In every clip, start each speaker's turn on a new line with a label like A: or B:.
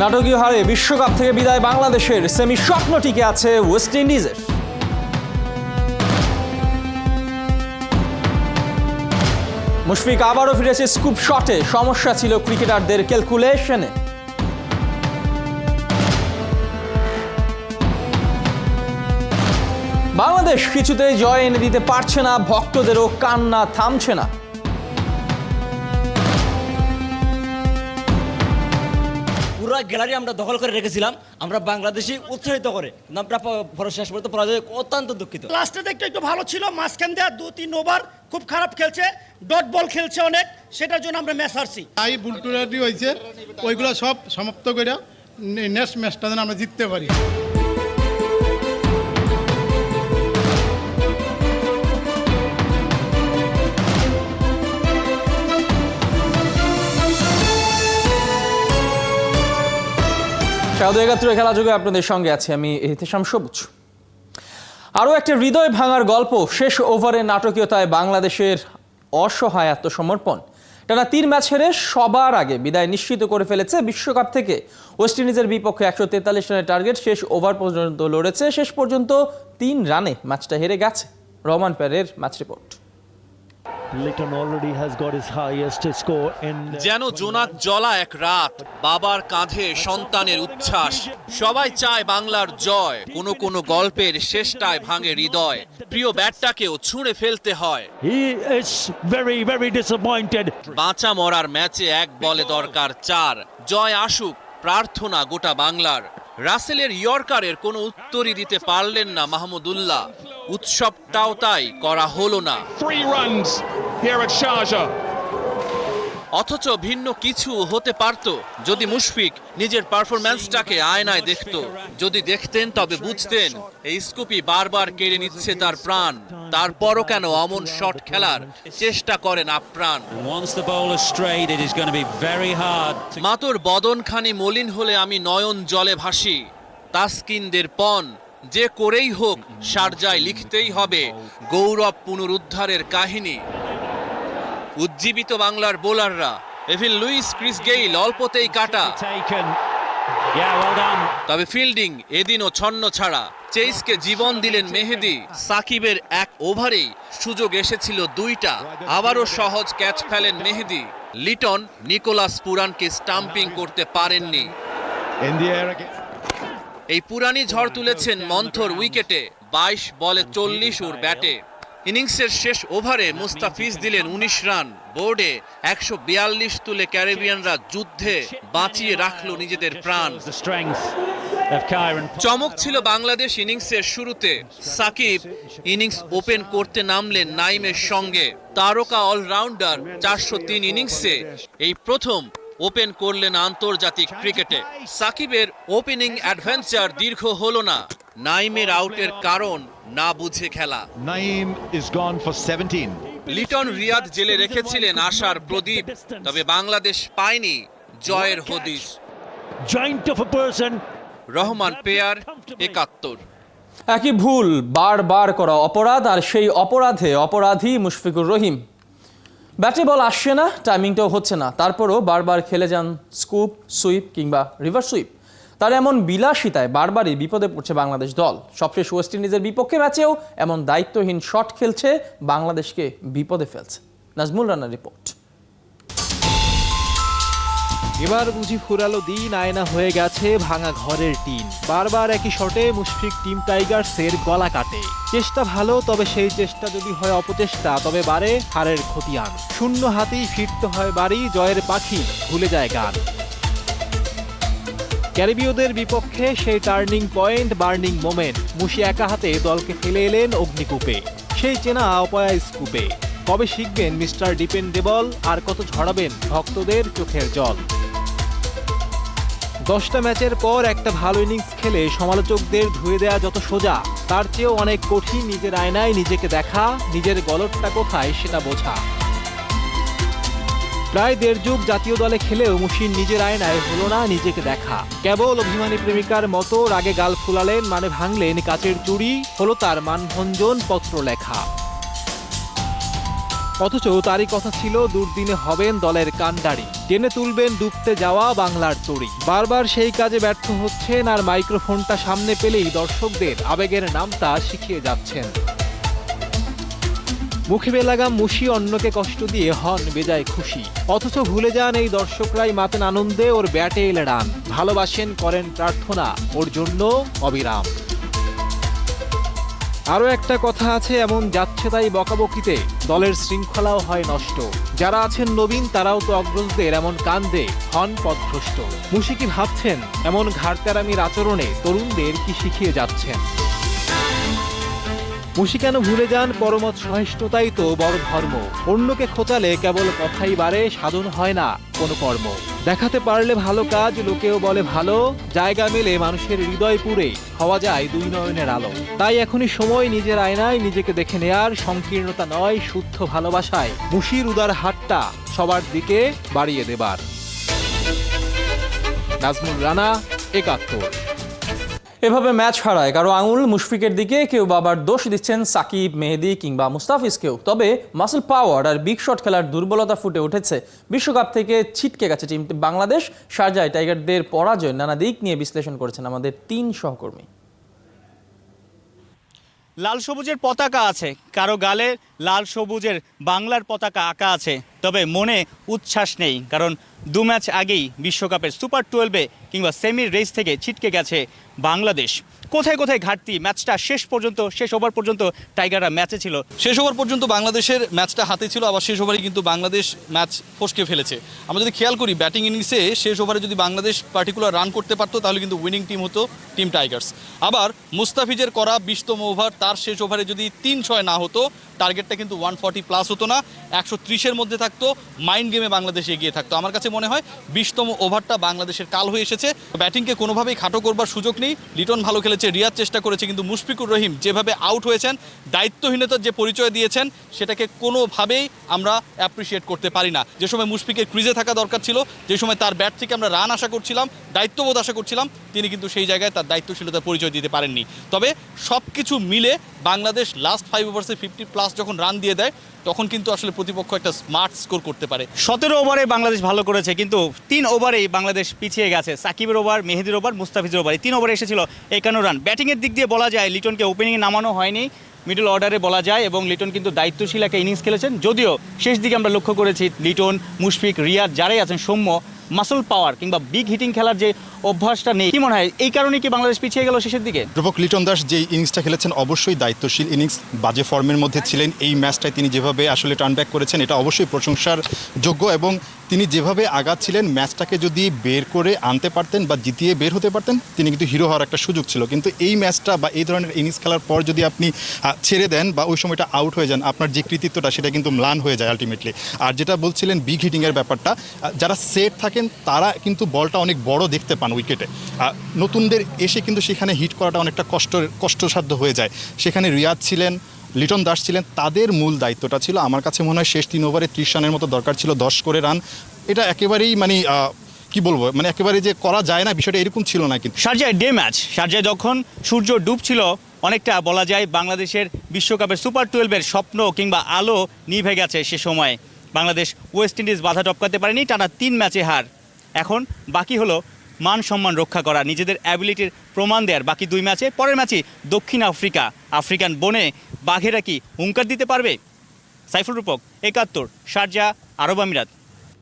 A: নাটকীয় হারে বিশ্বকাপ থেকে বিদায় বাংলাদেশের, সেমি স্বপ্ন টিকে আছে ওয়েস্ট ইন্ডিজের। মুশফিক আবারও ফিরেছে স্কুপ শটে, সমস্যা ছিল ক্রিকেটারদের ক্যালকুলেশনে। বাংলাদেশ কিছুতেই জয় এনে দিতে পারছে না, ভক্তদেরও কান্না থামছে না।
B: পুরো গ্যালারি আমরা দখল করে রেখেছিলাম, আমরা বাংলাদেশি উৎসাহিত করে, আমরা শেষ পর্যন্ত পরাজয় অত্যন্ত দুঃখিত।
C: লাস্টে দেখতে একটু ভালো ছিল, মাঝখান দেওয়া 2-3 ওভার খুব খারাপ খেলছে, ডট বল খেলছে অনেক, সেটার জন্য আমরা ম্যাচ হারছি।
D: তাই বুলটুরাটি হয়েছে, ওইগুলো সব সমাপ্ত করে নেক্সট ম্যাচটা যেন আমরা জিততে পারি।
A: শারদ একাত্তরে খেলা যোগে আপনাদের সঙ্গে আছি আমি ইহতেশাম সবুজ। আরও একটা হৃদয় ভাঙার গল্প, শেষ ওভারে নাটকীয়তায় বাংলাদেশের অসহায় আত্মসমর্পণ। টানা 3 ম্যাচ হেরে সবার আগে বিদায় নিশ্চিত করে ফেলেছে বিশ্বকাপ থেকে। ওয়েস্ট ইন্ডিজের বিপক্ষে 143 রানের টার্গেট, শেষ ওভার পর্যন্ত লড়েছে, শেষ পর্যন্ত 3 রানে ম্যাচটা হেরে গেছে। রহমান প্যারের match report.
E: Litton already has got his highest score in
F: যেন জোনাক জ্বলা এক রাত, বাবার কাঁধে সন্তানের উচ্ছ্বাস। সবাই চায় বাংলার জয়, কোনো কোনো গল্পের শেষটায় ভাঙে হৃদয়। প্রিয় ব্যাটটাকেও ছুঁড়ে ফেলতে হয়।
E: he is very very disappointed.
F: বাঁচা মরার ম্যাচে 1 বলে দরকার 4। জয় আসুক প্রার্থনা গোটা বাংলার। রাসেলের ইয়র্কারের কোনো উত্তরই দিতে পারলেন না মাহমুদুল্লাহ। উৎসবটাও তাই করা হলো না।
G: 3 runs here at Sharjah.
F: অথচ ভিন্ন কিছু হতে পারত যদি মুশফিক নিজের পারফরম্যান্সটাকে আয়নায় দেখত। যদি দেখতেন তবে বুঝতেন এই স্কুপি বারবার কেড়ে নিচ্ছে তার প্রাণ। তারপরও কেন অমন শট খেলার চেষ্টা করেন আপ্রাণ। মাতোর বদনখানি মলিন হলে আমি নয়ন জলে ভাসি। তাসকিনদের পণ যে করেই হোক শারজায় লিখতেই হবে গৌরব পুনরুদ্ধারের কাহিনী। উজ্জীবিত বাংলার বোলাররা এভিন লুইস, ক্রিস গেইল অল্পতেই কাটা, তবে ফিল্ডিং এদিনও ছন্ন ছাড়া। চেইসকে জীবন দিলেন মেহেদি। সাকিবের 1 ওভারেই সুযোগ এসেছিল 2টা, আবারও সহজ ক্যাচ ফেলেন মেহেদি। লিটন নিকোলাস পুরানকে স্টাম্পিং করতে পারেননি। এই পুরানি ঝড় তুলেছেন মন্থর উইকেটে। 22 বলে 40 ওর ব্যাটে। ইনিংসের শেষ ওভারে মুস্তাফিজ দিলেন 19 রান। বোর্ডে 142 তুলে ক্যারিবিয়ানরা যুদ্ধে বাঁচিয়ে রাখলো নিজেদের প্রাণ। চমক ছিল বাংলাদেশ ইনিংসের শুরুতে। সাকিব ইনিংস ওপেন করতে নামলেন নাইমের সঙ্গে। তারকা অলরাউন্ডার 403 ইনিংসে এই প্রথম ওপেন করলেন আন্তর্জাতিক ক্রিকেটে। সাকিবের ওপেনিং অ্যাডভেঞ্চার দীর্ঘ হলো না। নাইমের আউটের কারণ না বুঝে খেলা।
G: Naeem is gone for 17.
F: Liton Riyad জেলে রেখেছিলেন আশার প্রদীপ, তবে বাংলাদেশ পায়নি জয়ের হদিস।
E: Giant of a person.
F: Rahman pair, 71।
A: একই ভুল বারবার করা অপরাধ, আর সেই অপরাধে অপরাধী মুশফিকুর রহিম। ব্যাটে বল আসছে না, টাইমিংটাও হচ্ছে না, তারপরও বারবার খেলে যান স্কুপ, সুইপ কিংবা রিভার্স সুইপ। তার এমন বিলাসিতায় বারবারই বিপদে পড়ছে বাংলাদেশ দল। সবশেষ ওয়েস্ট ইন্ডিজের বিপক্ষে ম্যাচেও এমন দায়িত্বহীন শট খেলছে, বাংলাদেশকে বিপদে ফেলছে। নাজমুল রানার রিপোর্ট।
H: এবার বুঝি ফুরালো দিন, আয়না হয়ে গেছে ভাঙা ঘরের টিন। বারবার একই শটে মুশফিক টিম টাইগার্সের গলা কাটে। চেষ্টা ভালো, তবে সেই চেষ্টা যদি হয় অপচেষ্টা, তবে বাড়ে হারের খতিয়ান। শূন্য হাতেই ফিরতে হয় বাড়ি, জয়ের পাখি ভুলে যায় গান। ক্যারিবীয়দের বিপক্ষে সেই টার্নিং পয়েন্ট, বার্নিং মোমেন্ট। মুশি একা হাতে দলকে ফেলে এলেন অগ্নিকূপে, সেই চেনা অপয়া স্কুপে। কবে শিখবেন মিস্টার ডিপেন্ডেবল, আর কত ঝরাবেন ভক্তদের চোখের জল। 10টা ম্যাচের পর একটা ভালো ইনিংস খেলে সমালোচকদের ধুয়ে দেয়া যত সোজা, তার চেয়েও অনেক কঠিন নিজের আয়নায় নিজেকে দেখা, নিজের গলতটা কোথায় সেটা বোঝা। প্রায় 1.5 যুগ জাতীয় দলে খেলেও মুশির নিজের আয়নায় হলো না নিজেকে দেখা। কেবল অভিমানী প্রেমিকার মতো রাগে গাল ফুলালেন, মানে ভাঙলেন কাচের চুড়ি, হলো তার মানভঞ্জন পত্র লেখা। অথচ তারই কথা ছিল দুর্দিনে হবেন দলের কাণ্ডারি, টেনে তুলবেন ডুবতে যাওয়া বাংলার তরী। বারবার সেই কাজে ব্যর্থ হচ্ছেন আর মাইক্রোফোনটা সামনে পেলেই দর্শকদের আবেগের নামটা শিখিয়ে যাচ্ছেন। মুখে বেলাগাম মুশি অন্যকে কষ্ট দিয়ে হন বেজায় খুশি, অথচ ভুলে যান এই দর্শকরাই মাতেন আনন্দে ওর ব্যাটে এলে রান, ভালোবাসেন করেন প্রার্থনা ওর জন্য অবিরাম। আরও একটা কথা আছে, এমন যাচ্ছে তাই বকাবকিতে দলের শৃঙ্খলাও হয় নষ্ট। যারা আছেন নবীন তারাও তো অগ্রজদের এমন কান্দে হন পথভ্রষ্ট। মুশি কি ভাবছেন এমন ঘাড়তেরামির আচরণে তরুণদের কি শিখিয়ে যাচ্ছেন? মুশি কেন ভুলে যান পরমত সহিষ্ণুতাই তো বড় ধর্ম, অন্যকে খোঁচালে কেবল কথাই বাড়ে, সাধন হয় না কোনো কর্ম। দেখাতে পারলে ভালো কাজ লোকেও বলে ভালো, জায়গা মেলে মানুষের হৃদয় পুরে হওয়া যায় দুই নয়নের আলো। তাই এখনই সময় নিজের আয়নায় নিজেকে দেখে নেয়ার, সংকীর্ণতা নয় শুদ্ধ ভালোবাসায় মুশির উদার হাতটা সবার দিকে বাড়িয়ে দেবার। নাজমুল রানা, ৭১।
A: এভাবে ম্যাচ হারায় কারো আঙুল মুশফিকের দিকে, কেউ বাবার দোষ দিচ্ছেন সাকিব, মেহেদী কিংবা মুস্তাফিজকেও। তবে মাসল পাওয়ার আর বিগ শট খেলার দুর্বলতা ফুটে উঠেছে। বিশ্বকাপ থেকে ছিটকে গেছে টিম বাংলাদেশ। শারজায় টাইগারদের পরাজয় নানা দিক নিয়ে বিশ্লেষণ করেছেন আমাদের ৩ সহকর্মী।
I: লাল সবুজের পতাকা আছে, কারো গালে লাল সবুজের বাংলার পতাকা আঁকা আছে, তবে মনে উচ্ছ্বাস নেই, কারণ 2 ম্যাচ আগেই বিশ্বকাপের সুপার 12-এ কিংবা সেমির রেস থেকে ছিটকে গেছে বাংলাদেশ। কোথায় কোথায় ঘাটতি, ম্যাচটা শেষ ওভার পর্যন্ত টাইগাররা ম্যাচে ছিল।
J: শেষ ওভার পর্যন্ত বাংলাদেশের ম্যাচটা হাতে ছিল, আবার শেষ ওভারে কিন্তু বাংলাদেশ ম্যাচ ফসকে ফেলেছে। আমরা যদি খেয়াল করি ব্যাটিং ইনিংসে শেষ ওভারে যদি বাংলাদেশ পার্টিকুলার রান করতে পারতো তাহলে কিন্তু উইনিং টিম হতো টিম টাইগার্স। আবার মুস্তাফিজের করা 20তম ওভার, তার শেষ ওভারে যদি 3-6 না হতো টার্গেটটা কিন্তু 140 প্লাস হতো না, 130-এর মধ্যে থাকতো, মাইন্ড গেমে বাংলাদেশ এগিয়ে থাকতো। আমার কাছে মনে হয় 20তম ওভারটা বাংলাদেশের কাল হয়ে এসেছে। ব্যাটিংকে কোনোভাবেই খাটো করবার সুযোগ নেই। লিটন ভালো খেলেছে, রিয়াদ চেষ্টা করেছে, কিন্তু মুশফিকুর রহিম যেভাবে আউট হয়েছেন, দায়িত্বহীনতার যে পরিচয় দিয়েছেন সেটাকে কোনোভাবেই আমরা অ্যাপ্রিসিয়েট করতে পারি না। যে সময় মুশফিকের ক্রিজে থাকা দরকার ছিল, যে সময় তার ব্যাট থেকে আমরা রান আশা করছিলাম, দায়িত্ববোধ আশা করছিলাম, তিনি কিন্তু সেই জায়গায় তার দায়িত্বশীলতার পরিচয় দিতে পারেননি। তবে সব কিছু মিলে বাংলাদেশ লাস্ট 5 ওভার্সে 50+ যখন রান দিয়ে দেয় তখন কিন্তু আসলে প্রতিপক্ষ একটা স্মার্ট স্কোর করতে পারে।
I: 17 ওভারে বাংলাদেশ ভালো করেছে, কিন্তু 3 ওভারেই বাংলাদেশ পিছিয়ে গেছে। সাকিবের ওভার, মেহেদির ওভার, মুস্তাফিজের ওভার, 3 ওভারে এসেছিল 51 রান। ব্যাটিংয়ের দিক দিয়ে বলা যায় লিটনকে ওপেনিংয়ে নামানো হয়নি, মিডল অর্ডারে বলা যায়, এবং লিটন কিন্তু দায়িত্বশীল একটা ইনিংস খেলেছেন। যদিও শেষ দিকে আমরা লক্ষ্য করেছি লিটন, মুশফিক, রিয়াদ যারাই আছেন, সৌম্য, মাসল পাওয়ার কিংবা বিগ হিটিং খেলার যে অভ্যাসটা নেই। কি মনে হয় এই কারণে কি বাংলাদেশ পিছিয়ে গেল শেষের দিকে?
K: ধ্রুবক লিটন দাস যে ইনিংসটা খেলেছেন অবশ্যই দায়িত্বশীল ইনিংস, বাজে ফর্মের মধ্যে ছিলেন। এই ম্যাচটায় তিনি যেভাবে আসলে টার্ন ব্যাক করেছেন এটা অবশ্যই প্রশংসার যোগ্য, এবং তিনি যেভাবে আগাচ্ছিলেন ম্যাচটাকে যদি বের করে আনতে পারতেন বা জিতিয়ে বের হতে পারতেন তিনি কিন্তু হিরো হওয়ার একটা সুযোগ ছিল। কিন্তু এই ম্যাচটা বা এই ধরনের ইনিংস খেলার পর যদি আপনি ছেড়ে দেন বা ওই সময়টা আউট হয়ে যান, আপনার যে কৃতিত্বটা সেটা কিন্তু ম্লান হয়ে যায় আলটিমেটলি। আর যেটা বলছিলেন বিগ হিটিংয়ের ব্যাপারটা, যারা সেট থাকেন তারা কিন্তু বলটা অনেক বড় দেখতে পান উইকেটে, নতুনদের এসে কিন্তু সেখানে হিট করাটা অনেকটা কষ্টসাধ্য হয়ে যায়। সেখানে রিয়াদ ছিলেন, লিটন দাস ছিলেন, তাদের মূল দায়িত্বটা ছিল। আমার কাছে মনে হয় শেষ 3 ওভারে 30 রানের মতো দরকার ছিল, 10 করে রান। এটা একেবারেই কি বলবো, একেবারে যে করা যায় না বিষয়টা এরকম ছিল না। কিন্তু
I: শারজায় ডে ম্যাচ, শারজায় যখন সূর্য ডুবছিল অনেকটা বলা যায় বাংলাদেশের বিশ্বকাপের সুপার 12-এর স্বপ্ন কিংবা আলো নিভে গেছে। সে সময় বাংলাদেশ ওয়েস্ট ইন্ডিজ বাধা টপকাতে পারেনি, টানা 3 ম্যাচে হার। এখন বাকি হলো মান সম্মান রক্ষা করা, নিজেদের অ্যাবিলিটির প্রমাণ দেওয়ার বাকি 2 ম্যাচে। পরের ম্যাচে দক্ষিণ আফ্রিকান বনে বাঘেরা কি হুঙ্কার দিতে পারবে? সাইফুল রূপক, ৭১, শারজাহ, আরব আমিরাত।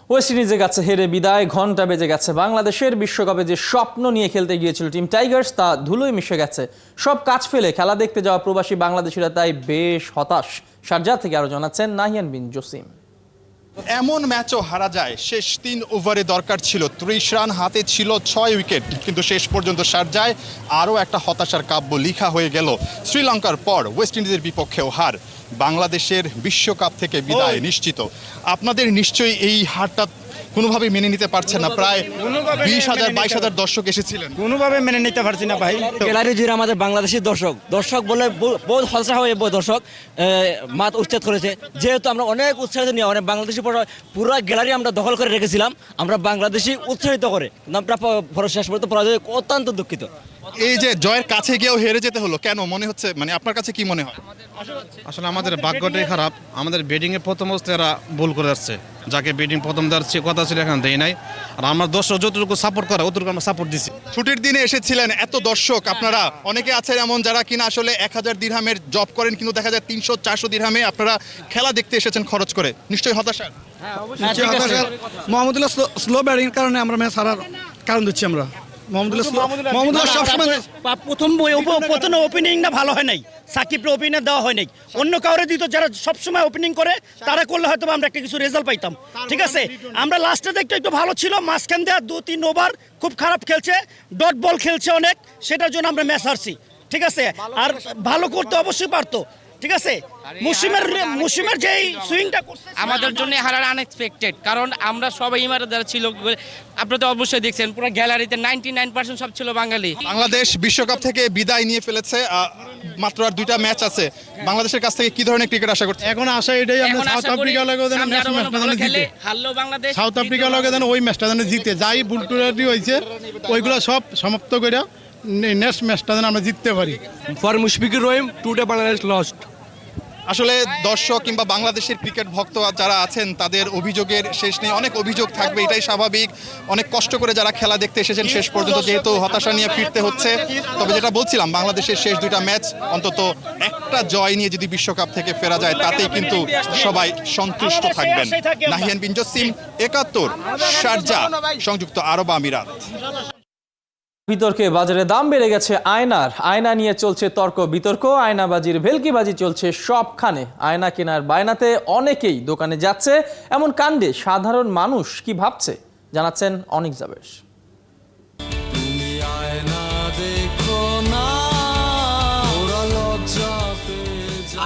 A: ওয়েস্ট ইন্ডিজের কাছে হেরে বিদায়, ঘন্টা বেজে গেছে বাংলাদেশের। বিশ্বকাপে যে স্বপ্ন নিয়ে খেলতে গিয়েছিল টিম টাইগার্স তা ধুলোয় মিশে গেছে। সব কাজ ফেলে খেলা দেখতে যাওয়া প্রবাসী বাংলাদেশিরা তাই বেশ হতাশ। শারজাহ থেকে আরো জানাচ্ছেন নাহিয়ান বিন জসিম।
K: এমন ম্যাচও হারা যায়। শেষ 3 ওভারে দরকার ছিল 30 রান, হাতে ছিল 6 উইকেট, কিন্তু শেষ পর্যন্ত শারজায় আরও একটা হতাশার কাব্য লিখা হয়ে গেল। শ্রীলঙ্কার পর ওয়েস্ট ইন্ডিজের বিপক্ষেও হার, বাংলাদেশের বিশ্বকাপ থেকে বিদায় নিশ্চিত। আপনাদের নিশ্চয়ই এই হারটা কোনোভাবে মেনে নিতে পারছেন না। প্রায় 20,000-22,000 দর্শক এসেছিলেন।
I: কোনোভাবে মেনে নিতে পারছি না ভাই।
B: গ্যালারি জুড়ে আমাদের বাংলাদেশি দর্শক বলে বহুত হলসা হয়ে দর্শক মাত উচ্ছেদ করেছে। যেহেতু আমরা অনেক উৎসাহিত নিয়ে অনেক বাংলাদেশি পুরো গ্যালারি আমরা দখল করে রেখেছিলাম, আমরা বাংলাদেশি উৎসাহিত করে, কিন্তু আমরা শেষ পর্যন্ত পরাজয় অত্যন্ত দুঃখিত।
K: এই যে জয়ের কাছে গিয়েও হেরে যেতে হলো, কেন মনে হচ্ছে, মানে আপনার কাছে কি মনে হয়?
D: আসলে আমাদের ভাগ্যটাই খারাপ। আমাদের ব্যাটিংয়ে প্রথম অবস্থায় এরা ভুল করে যাচ্ছে, যাকে ব্যাটিং প্রথম দেওয়ার কথা ছিল এখন দেয় নাই। আর আমরা দর্শক যতটুকু সাপোর্ট করা অতটুকু আমরা সাপোর্ট দিচ্ছি।
K: ছুটির দিনে এসেছিলেন, এত দর্শক, আপনারা অনেকে আছেন এমন যারা কিনা আসলে 1000 দিরহামের জব করেন, কিন্তু দেখা যায় 300-400 দিরহামে আপনারা খেলা দেখতে এসেছেন খরচ করে, নিশ্চয়ই হতাশা।
C: মোহাম্মদুল্লাহ স্লো ব্যাটিং কারণে আমরা ম্যাচ হারার কারণ দিচ্ছি আমরা। মোহাম্মদুল্লাহ সবসময় প্রথম ওপেনিংটা ভালো হয় নাই, সাকিবকে ওপেনিং দেওয়া হয় নাই, অন্য কাউরে দিত যারা সবসময় ওপেনিং করে, তারা করলে হয়তো আমরা একটা কিছু রেজাল্ট পাইতাম। ঠিক আছে, আমরা লাস্টে দেখতে একটু ভালো ছিল, মাঝখান দেওয়া 2-3 ওভার খুব খারাপ খেলছে, ডট বল খেলছে অনেক, সেটার জন্য আমরা ম্যাচ হারছি। ঠিক আছে, আর ভালো করতে অবশ্যই পারতো। ঠিক আছে, মুসিমের যে সুইংটা করছে
L: আমাদের জন্য হারার আনএক্সপেক্টেড, কারণ আমরা সবাই ইমারত যারা ছিল, আপনারা তো অবশ্যই দেখছেন পুরো গ্যালারিতে 99% সব ছিল বাঙালি।
K: বাংলাদেশ বিশ্বকাপ থেকে বিদায় নিয়ে ফেলেছে, মাত্র আর 2টা ম্যাচ আছে। বাংলাদেশের কাছ থেকে কি ধরনের ক্রিকেট আশা করছেন?
D: এখন আশা এটাই, আমরা সাউথ আফ্রিকা লাগে ওদের ম্যাচটা জিতে,
L: হারলো বাংলাদেশ,
D: সাউথ আফ্রিকা লাগে যেন ওই ম্যাচটা যেন জিতে, যাই বুলটুরাটি হয়েছে ওইগুলো সব সমাপ্ত করে নেক্সট ম্যাচটা যেন আমরা জিততে পারি।
C: For Mushfiqur Rahim, today Bangladesh lost.
K: আসলে দর্শক কিংবা বাংলাদেশের ক্রিকেট ভক্ত যারা আছেন তাদের অভিযোগের শেষ নেই, অনেক অভিযোগ থাকবে, এটাই স্বাভাবিক। অনেক কষ্ট করে যারা খেলা দেখতে এসেছেন শেষ পর্যন্ত যেহেতু হতাশা নিয়ে ফিরতে হচ্ছে। তবে যেটা বলছিলাম, বাংলাদেশের শেষ 2টা ম্যাচ অন্তত একটা জয় নিয়ে যদি বিশ্বকাপ থেকে ফেরা যায়, তাতেই কিন্তু সবাই সন্তুষ্ট থাকবেন। নাহিয়ান বিন জসিম, 71, শারজাহ, সংযুক্ত আরব আমিরাত।
A: বিতর্কে বাজারে দাম বেড়ে গেছে আয়না নিয়ে চলছে তর্ক বিতর্ক, আয়নাবাজির ভেলকিবাজি চলছে সবখানে। আয়না কেনার বায়নাতে অনেকেই দোকানে যাচ্ছে, এমন কাণ্ডে সাধারণ মানুষ কি ভাবছে জানাচ্ছেন অনিক জাবের।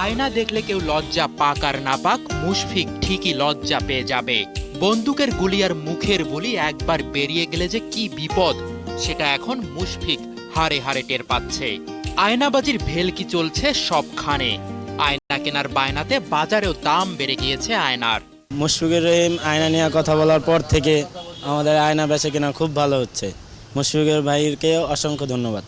L: আয়না দেখলে কেউ লজ্জা পাক আর না পাক, মুশফিক ঠিকই লজ্জা পেয়ে যাবে। বন্দুকের গুলি আর মুখের বুলি একবার বেরিয়ে গেলে যে কি বিপদ, সেটা এখন মুশফিক হারে হারে টের পাচ্ছে। আয়নাবাজির ভেলকি চলছে সবখানে। আয়না কেনার বায়নাতে বাজারেও দাম বেড়ে গিয়েছে আয়নার।
B: মুশফিকুর রহিম আয়না নিয়ে কথা বলার পর থেকে আমাদের আয়না বেচা কেনা খুব ভালো হচ্ছে। মুশফিকুর ভাইকে অসংখ্য ধন্যবাদ।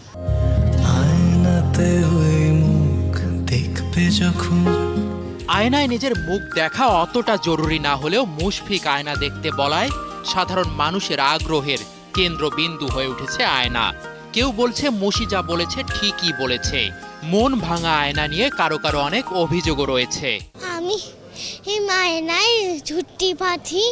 L: আয়নায় নিজের মুখ দেখা অতটা জরুরি না হলেও মুশফিক আয়না দেখতে বলায় সাধারণ মানুষের আগ্রহের কেন্দ্রবিন্দু হয়ে উঠেছে আয়না। কেউ বলছে মুশি যা বলেছে ঠিকই বলেছে। মন ভাঙা আয়না নিয়ে কারো কারো অনেক অভিযোগও রয়েছে।
M: আমি এই আয়নায় ঝুটি পাঠি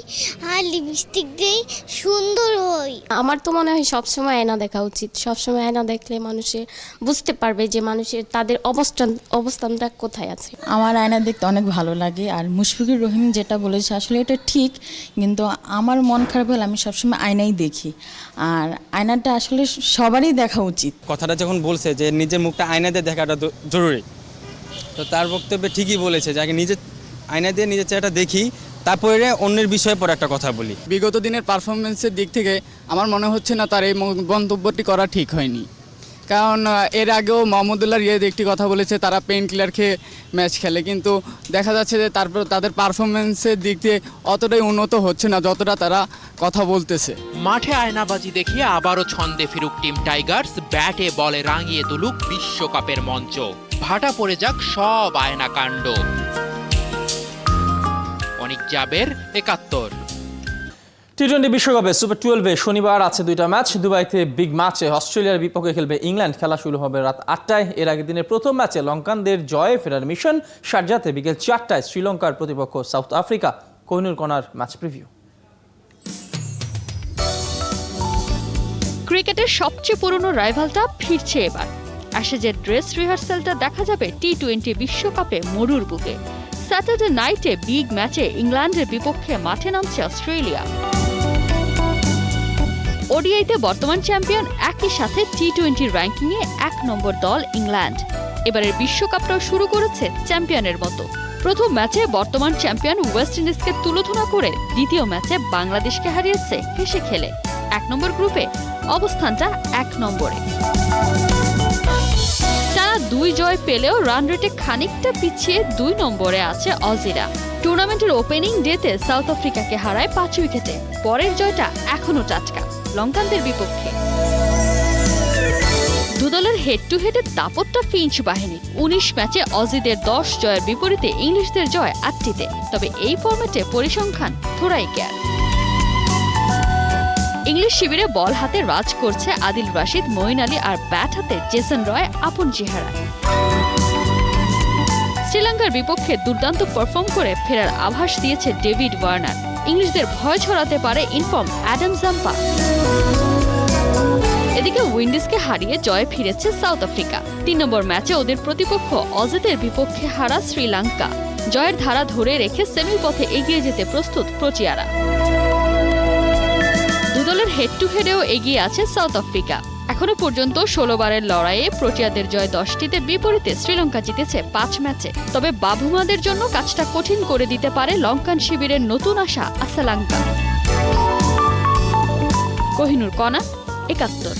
M: আর লিপস্টিক দিই, সুন্দর হই।
N: আমার তো মনে হয় সবসময় আয়না দেখা উচিত। সবসময় আয়না দেখলে মানুষের বুঝতে পারবে যে মানুষের তাদের অবস্থানটা কোথায় আছে।
O: আমার আয়না দেখতে অনেক ভালো লাগে। আর মুশফিকুর রহিম যেটা বলেছে আসলে এটা ঠিক, কিন্তু আমার মন খারাপ হলে আমি সবসময় আয়নাই দেখি। আর আয়নাটা আসলে সবারই দেখা উচিত।
B: কথাটা যখন বলছে যে নিজের মুখটা আয়নাতে দেখাটা জরুরি, তো তার বক্তব্যে ঠিকই বলেছে, যাকে নিজের আয়না দিয়ে নিজের চেহারাটা দেখি, তারপরে অন্যের বিষয়ে পরে একটা কথা বলি।
C: বিগত দিনের পারফরমেন্সের দিক থেকে আমার মনে হচ্ছে না তার এই মন্তব্যটি করা ঠিক হয়নি। কারণ এর আগেও মোহাম্মদুল্লাহ রিয়াদ একটি কথা বলেছে, তারা পেইন কিলার খেয়ে ম্যাচ খেলে, কিন্তু দেখা যাচ্ছে যে তারপর তাদের পারফরমেন্সের দিক দিয়ে অতটাই উন্নত হচ্ছে না যতটা তারা কথা বলতেছে।
L: মাঠে আয়নাবাজি দেখিয়ে আবারও ছন্দে ফিরুক টিম টাইগার্স, ব্যাটে বলে রাঙিয়ে তুলুক বিশ্বকাপের মঞ্চ, ভাটা পড়ে যাক সব আয়না কাণ্ড। অনিক জাবের, 71।
A: টি-20 বিশ্বকাপে সুপার 12-এ শনিবার আছে 2টা ম্যাচ। দুবাইতে বিগ ম্যাচে অস্ট্রেলিয়ার বিপক্ষে খেলবে ইংল্যান্ড। খেলা শুরু হবে রাত 8টায়। এর আগের দিনের প্রথম ম্যাচে লঙ্কানদের জয়ে ফেরার মিশন। শারজাতে বিকেল 4টায় শ্রীলঙ্কার প্রতিপক্ষ সাউথ আফ্রিকা। কোহিনুর কণার ম্যাচ প্রিভিউ।
N: ক্রিকেটের সবচেয়ে পুরনো রাইভালটা ফিরছে এবার। অ্যাশেজের ড্রেস রিহার্সালটা দেখা যাবে টি-20 বিশ্বকাপে মরুর বুকে। স্যাটারডে নাইটে বিগ ম্যাচে ইংল্যান্ডের বিপক্ষে মাঠে নামছে অস্ট্রেলিয়া। ওডিআইতে বর্তমান চ্যাম্পিয়ন, একই সাথে টি-20 র্যাঙ্কিংয়ে 1 নম্বর দল ইংল্যান্ড। এবারের বিশ্বকাপটাও শুরু করেছে চ্যাম্পিয়নের মতো। প্রথম ম্যাচে বর্তমান চ্যাম্পিয়ন ওয়েস্ট ইন্ডিজকে তুলোধনা করে দ্বিতীয় ম্যাচে বাংলাদেশকে হারিয়েছে হেসে খেলে। 1 নম্বর গ্রুপে অবস্থানটা 1 নম্বরে। টানা 2 জয় পেলেও রান রেটে খানিকটা পিছিয়ে 2 নম্বরে আছে অজিরা। টুর্নামেন্টের ওপেনিং ডেতে সাউথ আফ্রিকাকে হারায় 5 উইকেটে। পরের জয়টা এখনো টাটকা, লঙ্কানদের বিপক্ষে। দুদলের হেড টু হেডের দাপটটা ফিঞ্চ বাহিনী। 19 ম্যাচে অজিদের 10 জয়ের বিপরীতে ইংলিশদের জয় 8টিতে। তবে এই ফরম্যাটে পরিসংখ্যান থোড়াই কেয়ার। ইংলিশ শিবিরে বল হাতে রাজ করছে আদিল রাশিদ, মঈন আলী আর ব্যাট হাতে জেসন রয় আপন চেহারায়। শ্রীলঙ্কার বিপক্ষে দুর্দান্ত পারফর্ম করে ফেরার আভাস দিয়েছে ডেভিড ওয়ার্নার। ইংলিশদের ভয় ছড়াতে পারে ইনফর্ম অ্যাডাম জাম্পা। এদিকে উইন্ডিজকে হারিয়ে জয়ে ফিরেছে সাউথ আফ্রিকা। 3 নম্বর ম্যাচে ওদের প্রতিপক্ষ অজিদের বিপক্ষে হারা শ্রীলঙ্কা। জয়ের ধারা ধরে রেখে সেমির পথে এগিয়ে যেতে প্রস্তুত প্রোটিয়ারা। দুদলের হেড টু হেডেও এগিয়ে আছে সাউথ আফ্রিকা। এখনো পর্যন্ত 16 বারের লড়াইয়ে প্রোটিয়াদের জয় 10টিতে, বিপরীতে শ্রীলঙ্কা জিতেছে 5 ম্যাচে। তবে বাভুমাদের জন্য কাজটা কঠিন করে দিতে পারে লঙ্কান শিবিরের নতুন আসা আসালাঙ্কা। কোহিনুর কণা, 71।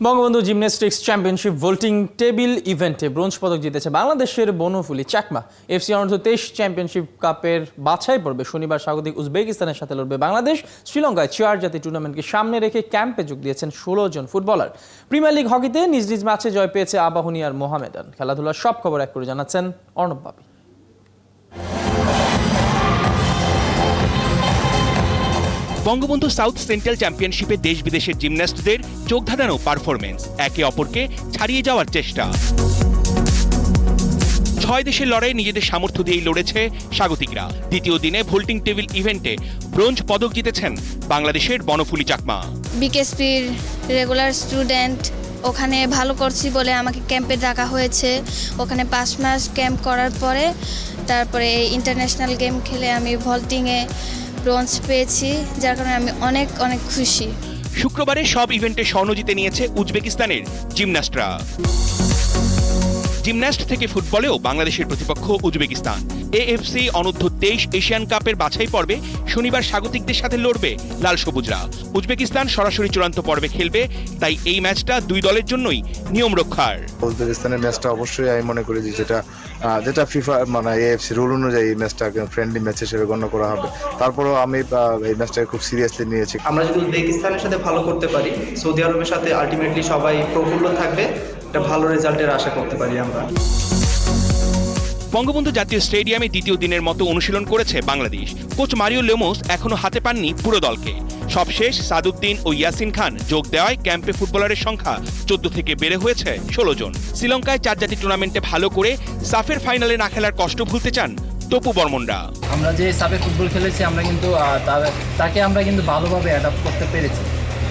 A: বঙ্গবন্ধু জিমন্যাস্টিক্স চ্যাম্পিয়নশিপ ভোল্টিং টেবিল ইভেন্টে ব্রোঞ্জ পদক জিতেছে বাংলাদেশের বনফুলি চাকমা। এফসি অনূর্ধ্ব-23 চ্যাম্পিয়নশিপ কাপের বাছাই পর্বে শনিবার স্বাগতিক উজবেকিস্তানের সাথে লড়বে বাংলাদেশ। শ্রীলঙ্কায় 4 জাতীয় টুর্নামেন্টকে সামনে রেখে ক্যাম্পে যোগ দিয়েছেন 16 জন ফুটবলার। প্রিমিয়ার লিগ হকিতে নিজ নিজ ম্যাচে জয় পেয়েছে আবাহনী আর মোহামেডান। খেলাধুলার সব খবর এক করে জানাচ্ছেন অর্ণব বাপি।
P: বঙ্গবন্ধু সাউথ সেন্ট্রাল চ্যাম্পিয়নশিপে দেশ বিদেশের জিমন্যাস্টদের চোখ ধাঁধানো পারফরমেন্স, একে অপরকে ছাড়িয়ে যাওয়ার চেষ্টা। 6 দেশের লড়াইয়ে নিজেদের সামর্থ্য দিয়েই লড়েছে স্বাগতিকরা। দ্বিতীয় দিনে ভোল্টিং টেবিল ইভেন্টে ব্রোঞ্জ পদক জিতেছেন বাংলাদেশের বনফুলি চাকমা।
Q: বিকেএসপির রেগুলার স্টুডেন্ট, ওখানে ভালো করছি বলে আমাকে ক্যাম্পে ডাকা হয়েছে। ওখানে 5 মাস ক্যাম্প করার পরে তারপরে ইন্টারন্যাশনাল গেম খেলে আমি ভল্টিংয়ে ব্রোঞ্জ পেয়েছি, যার কারণে আমি অনেক অনেক খুশি।
P: শুক্রবারে সব ইভেন্টে স্বর্ণ জিতে নিয়েছে উজবেকিস্তানের জিমন্যাস্টরা। জিমন্যাস্ট থেকে ফুটবলেও বাংলাদেশের প্রতিপক্ষ উজবেকিস্তান। এএফসি অনূর্ধ্ব-23 এশিয়ান কাপের বাছাই পর্বে শনিবার স্বাগতিকদের সাথে লড়বে লাল সবুজরা। উজবেকিস্তান সরাসরি চূড়ান্ত পর্বে খেলবে, তাই এই ম্যাচটা 2 দলের জন্যই নিয়ম রক্ষার।
R: উজবেকিস্তানের ম্যাচটা অবশ্যই আমি মনে করি যেটা ফিফা মানে এএফসি রুল অনুযায়ী এই ম্যাচটা ফ্রেন্ডলি ম্যাচ হিসেবে গণ্য করা হবে। তারপরেও আমি এই ম্যাচটাকে খুব সিরিয়াসলি নিয়েছি।
S: আমরা যদি উজবেকিস্তানের সাথে ভালো করতে পারি, সৌদি আরবের সাথে আলটিমেটলি সবাই প্রফুল্ল থাকবে, একটা ভালো রেজাল্টের আশা করতে পারি আমরা।
P: বঙ্গবন্ধু জাতীয় স্টেডিয়ামে দ্বিতীয় দিনের মতো অনুশীলন করেছে বাংলাদেশ। কোচ মারিও লেমোস এখনো হাতে পাননি পুরো দলকে। সবশেষ সাদুদ্দিন ও ইয়াসিন খান যোগ দেওয়ায় ক্যাম্পে ফুটবলারের সংখ্যা 14 থেকে বেড়ে হয়েছে 16 জন। শ্রীলঙ্কায় 4 জাতীয় টুর্নামেন্টে ভালো করে সাফের ফাইনালে না খেলার কষ্ট ভুলতে চান তপু বর্মনরা।
T: আমরা যে সাফে ফুটবল খেলেছি আমরা কিন্তু তাকে আমরা কিন্তু ভালোভাবে অ্যাডাপ্ট করতে পেরেছি,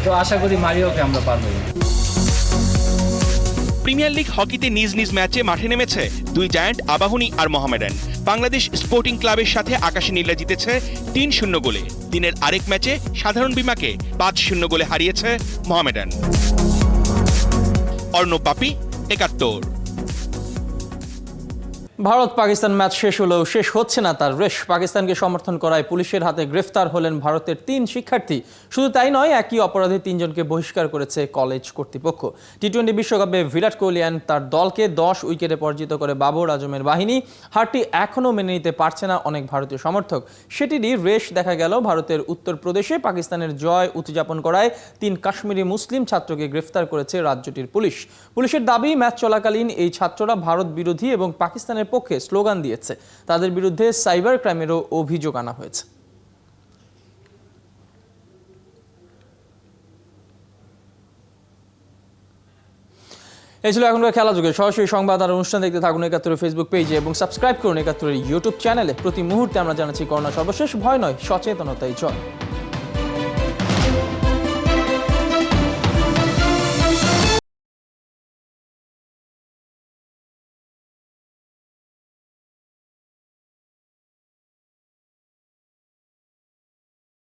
T: তো আশা করি মারিওকে আমরা পারবো।
P: প্রিমিয়ার লিগ হকিতে নিজ নিজ ম্যাচে মাঠে নেমেছে 2 জায়ান্ট আবাহনী আর মোহামেডান। বাংলাদেশ স্পোর্টিং ক্লাবের সাথে আকাশী নীলা জিতেছে 3-0 গোলে। দিনের আরেক ম্যাচে সাধারণ বিমাকে 5-0 গোলে হারিয়েছে মোহামেডান। অর্ণব বাপি, 71।
A: ভারত পাকিস্তান ম্যাচ শেষ হলেও শেষ হচ্ছে না তার রেশ। পাকিস্তানকে সমর্থন করায় পুলিশের হাতে গ্রেফতার হলেন ভারতের 3 শিক্ষার্থী। শুধু তাই নয়, একই অপরাধে 3 জনকে বহিষ্কার করেছে কলেজ কর্তৃপক্ষ। টি-20 বিশ্বকাপে বিরাট কোহলি তার দলকে 10 উইকেটে পরাজিত করে বাবর আজমের বাহিনী। হারটি এখনও মেনে নিতে পারছে না অনেক ভারতীয় সমর্থক। সেটিরই রেশ দেখা গেল ভারতের উত্তরপ্রদেশে। পাকিস্তানের জয় উদযাপন করায় 3 কাশ্মীরি মুসলিম ছাত্রকে গ্রেফতার করেছে রাজ্যটির পুলিশ। পুলিশের দাবি, ম্যাচ চলাকালীন এই ছাত্ররা ভারত বিরোধী এবং পাকিস্তানের পক্ষে স্লোগান দিয়েছে। তাদের বিরুদ্ধে সাইবার ক্রাইমেরও অভিযোগ আনা হয়েছে। এই ছিল এখনকার খেলা যুগে। সরাসরি সংবাদ আর অনুষ্ঠান দেখতে থাকুন 71 ফেসবুক পেজে এবং সাবস্ক্রাইব করুন 71 ইউটিউব চ্যানেলে। প্রতি মুহূর্তে আমরা জানাচ্ছি করোনা সর্বশেষ। ভয় নয়, সচেতনতাই জয়।